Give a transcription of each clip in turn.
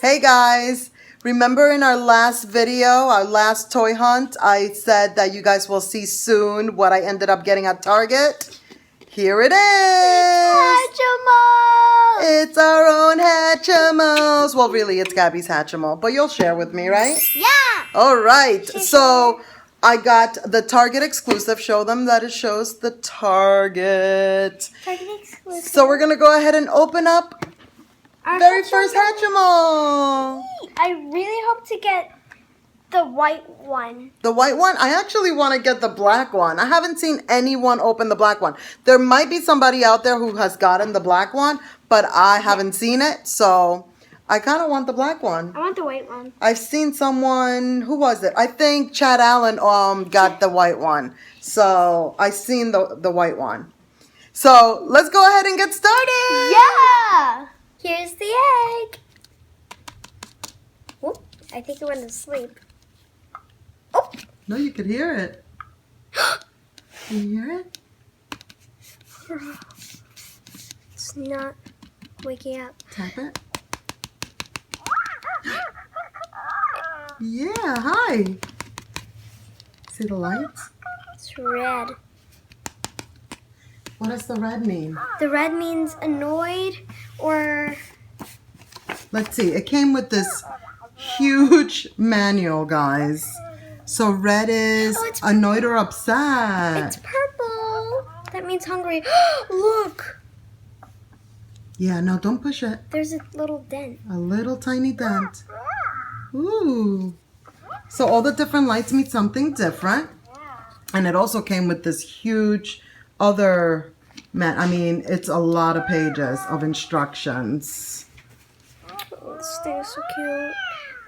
Hey guys! Remember in our last video, our last toy hunt, I said that you guys will see soon what I ended up getting at Target? Here it is! Hatchimals! It's our own Hatchimals! Well, really, it's Gabby's Hatchimal, but you'll share with me, right? Yeah! Alright, so I got the Target exclusive. Show them that it shows the Target. Target exclusive. So we're going to go ahead and open up Our very first Hatchimal. I really hope to get the white one. The white one? I actually want to get the black one. I haven't seen anyone open the black one. There might be somebody out there who has gotten the black one, but I haven't seen it, so I kind of want the black one. I want the white one. I've seen someone, who was it? I think Chad Allen got the white one. So I seen the white one. So let's go ahead and get started. Yeah! Here's the egg. Oh, I think it went to sleep. Oh! No, you could hear it. Can you hear it? It's not waking up. Tap it. Yeah, hi. See the lights? It's red. What does the red mean? The red means annoyed or... Let's see. It came with this huge manual, guys. So red is annoyed or upset. It's purple. That means hungry. Look! Yeah, no, don't push it. There's a little dent. A little tiny dent. Ooh. So all the different lights mean something different. And it also came with this huge other it's a lot of pages of instructions. This thing's so cute.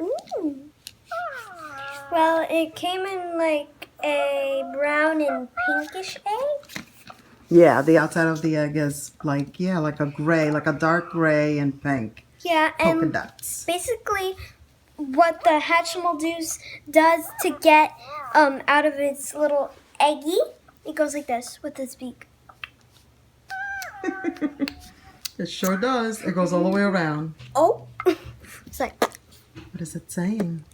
Ooh. Well, it came in like a brown and pinkish egg. Yeah, the outside of the egg is like a gray, like a dark gray and pink. Yeah, Polka and dots. basically what the Hatchimal does to get out of its little eggy, it goes like this with its beak. It sure does. It goes all the way around. Oh, it's like. What is it saying?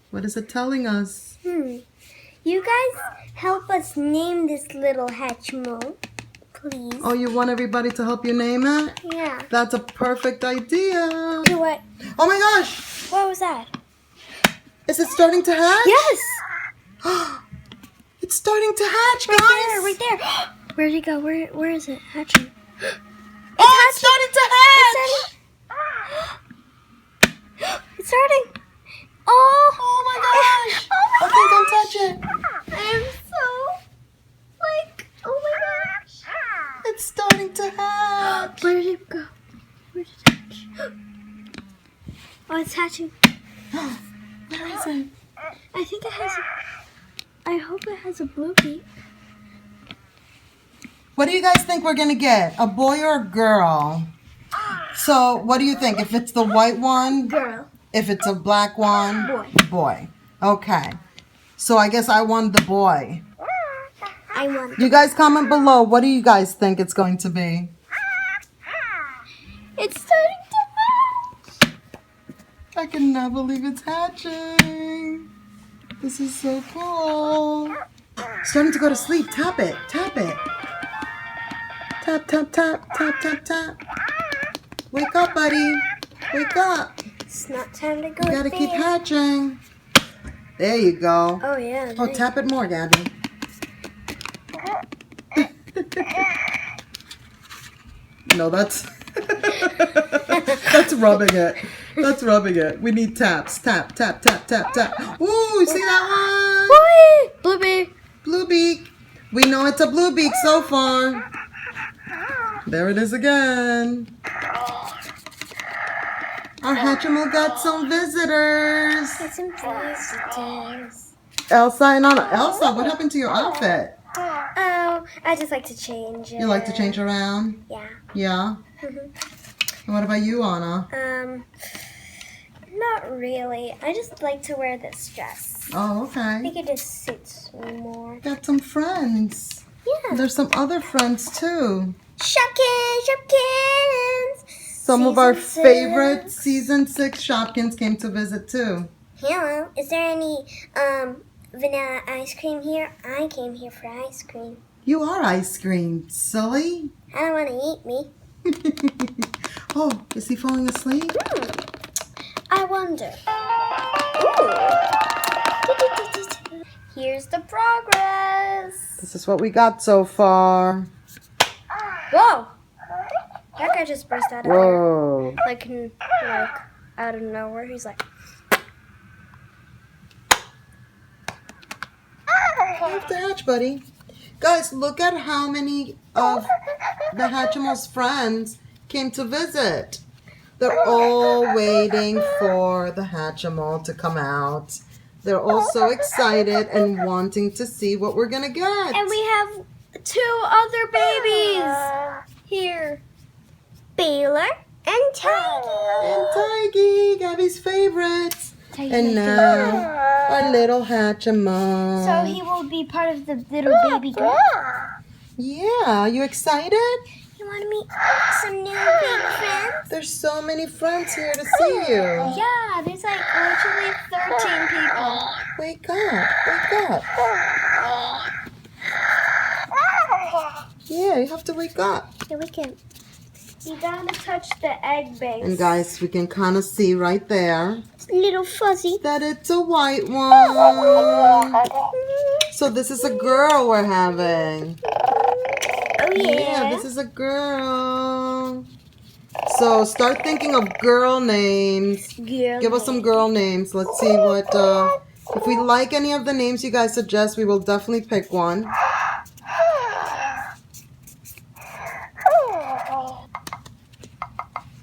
What is it telling us? You guys help us name this little Hatchimal, please. Oh, you want everybody to help you name it? Yeah. That's a perfect idea. Do what? Oh my gosh! What was that? Is it starting to hatch? Yes. It's starting to hatch, guys. Right there. Where'd it go? Where is it? Hatching. It's starting to hatch. It's starting. Oh my gosh. Oh my Okay, don't touch it. I'm so oh my gosh. It's starting to hatch. Where did it go? Where did it hatch? Oh, it's hatching. Where is it? I think it has. I hope it has a blue beak. What do you guys think we're gonna get? A boy or a girl? So, what do you think? If it's the white one? Girl. If it's a black one? Boy. Boy. Okay. So, I guess I want the boy. I want. You guys comment below. What do you guys think it's going to be? It's starting to hatch. I cannot believe it's hatching. This is so cool. Starting to go to sleep. Tap it. Tap it. Tap, tap, tap, tap, tap, tap. Wake up, buddy. Wake up. It's not time to go. You gotta keep hatching. There you go. Oh yeah. Oh, tap it more, Gabby. No, that's that's rubbing it. That's rubbing it. We need taps. Tap, tap, tap, tap, tap. Ooh, you see that one? Blue beak. Blue beak. We know it's a blue beak so far. There it is again. Our Hatchimal got some visitors. Got some visitors. Elsa and Anna. Elsa, what happened to your outfit? Oh, I just like to change it. You like to change around? Yeah. Yeah? And what about you, Anna? Not really. I just like to wear this dress. Oh, I okay. think it just suits me more. Got some friends. Yeah. There's some other friends, too. Shopkins! Some of our favorite season 6 Shopkins came to visit too. Hello, is there any vanilla ice cream here? I came here for ice cream. You are ice cream, silly. I don't want to eat me. Oh, is he falling asleep? I wonder. Ooh. Here's the progress. This is what we got so far. Whoa! That guy just burst out of Whoa. there. Like out of nowhere. He's like... You have to hatch, buddy. Guys, look at how many of the Hatchimals' friends came to visit. They're all waiting for the Hatchimal to come out. They're all so excited and wanting to see what we're going to get. And we have 2 other babies here. Baylor and Tiggy. And Tiggy, Gabby's favorites. And now, our little Hatchimal. So he will be part of the little baby group. Yeah, you excited? You want to meet some new big friends? There's so many friends here to see you. Yeah, there's like literally 13 people. Wake up, wake up. Yeah, you have to wake up. Yeah, we can. You gotta touch the egg base. And guys, we can kind of see right there Little fuzzy. that it's a white one. So this is a girl we're having. Oh Yeah, this is a girl. So start thinking of girl names. Give us some girl names. Let's see what, if we like any of the names you guys suggest, we will definitely pick one.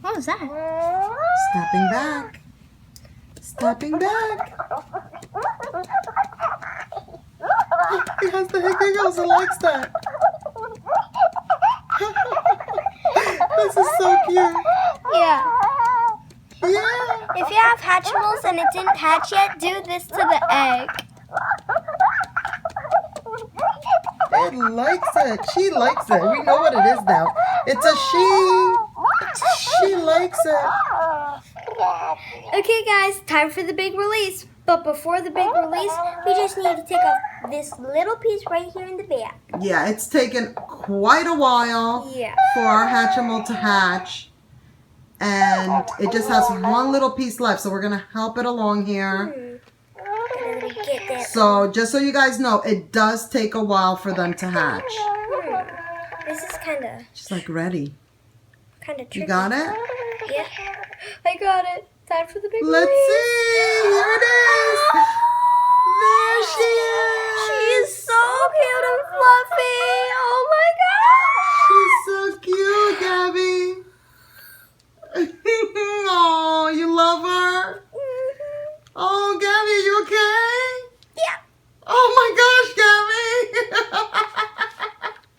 What was that? Stepping back. Stepping back. He has the hiccupes. He likes that. This is so cute. Yeah. Yeah. If you have Hatchimals and it didn't hatch yet, do this to the egg. It likes it. She likes it. We know what it is now. It's a she. She likes it. Okay, guys, time for the big release. But before the big release, we just need to take off this little piece right here in the back. Yeah, it's taken quite a while for our Hatchimal to hatch. And it just has one little piece left. So we're going to help it along here. So just so you guys know, it does take a while for them to hatch. This is kind of... She's like ready. Kind of tricky. You got it? Yeah. I got it. Time for the big Let's release. see. Here it is. There she is. She is so cute and fluffy. Oh my god. She's so cute, Gabby. Oh, you love her? Oh, Gabby, are you okay? Yeah. Oh my gosh,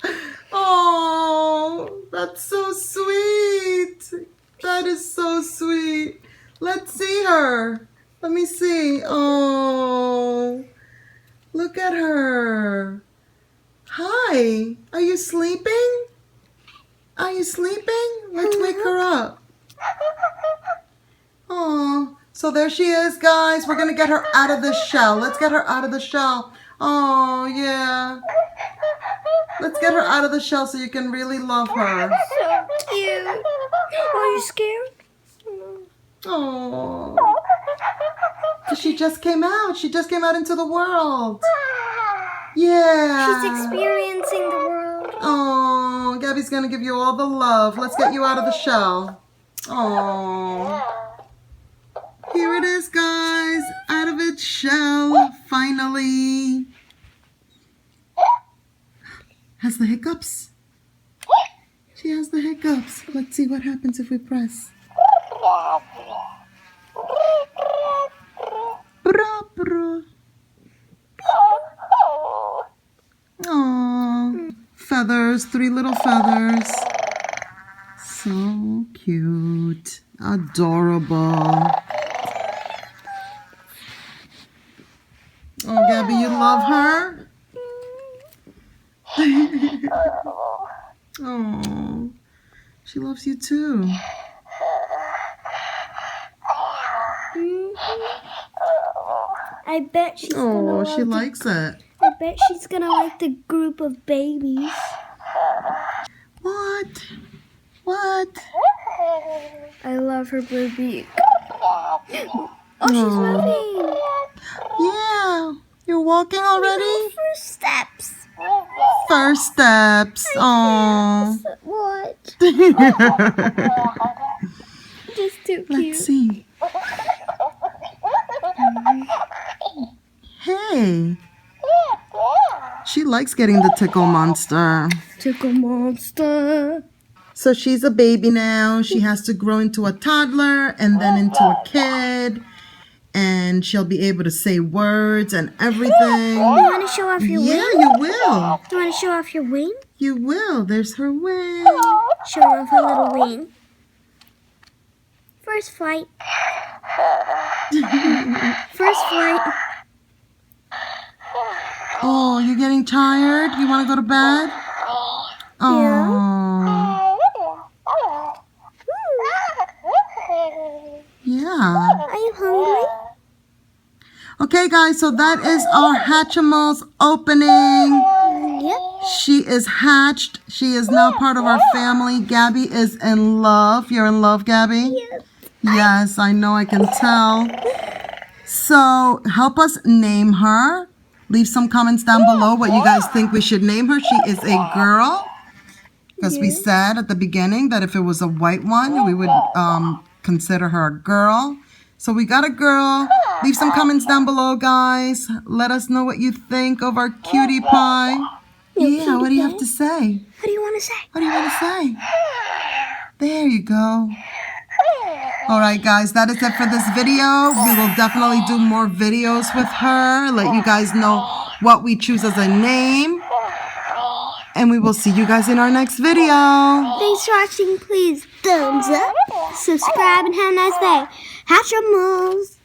Gabby. Oh, that's so sweet. That is so sweet. Let's see her. Let me see. Oh, look at her. Hi. Are you sleeping? Are you sleeping? Let's wake her up. Oh, so there she is, guys. We're going to get her out of the shell. Let's get her out of the shell. Oh, yeah. Let's get her out of the shell so you can really love her. So cute. Are you scared? Oh. She just came out. She just came out into the world. Yeah. She's experiencing the world. Oh, Gabby's going to give you all the love. Let's get you out of the shell. Oh. Here it is, guys. Out of its shell, finally. Has the hiccups. She has the hiccups. Let's see what happens if we press. Aww. Feathers, 3 little feathers. So cute. Adorable. Oh, Gabby, you love her? Oh, she loves you too. I bet she's gonna Oh, love she likes it. I bet she's gonna like the group of babies. What? What? I love her blue beak. Oh, she's moving. Yeah. You're walking already? First steps. First steps. Oh. What? Just too cute. Let's see. Hey. She likes getting the tickle monster. Tickle monster. So she's a baby now. She has to grow into a toddler and then into a kid. And she'll be able to say words and everything. You want to show off your wing? Yeah, you will. You want to show off your wing? You will. There's her wing. Show off her little wing. First flight. First flight. Oh, you're getting tired? You want to go to bed? Oh. Yeah. Are you hungry? Okay, guys, so that is our Hatchimals opening. Yep. She is hatched. She is now part of our family. Gabby is in love. You're in love, Gabby? Yes. Yes, I know, I can tell. So help us name her. Leave some comments down below what you guys think we should name her. She is a girl. Because we said at the beginning that if it was a white one, we would consider her a girl. So we got a girl. Leave some comments down below, guys. Let us know what you think of our cutie pie. Yeah, what do you have to say? What do you want to say? What do you want to say? There you go. All right, guys, that is it for this video. We will definitely do more videos with her. Let you guys know what we choose as a name. And we will see you guys in our next video. Thanks for watching. Please thumbs up, subscribe, and have a nice day. Hatchimals.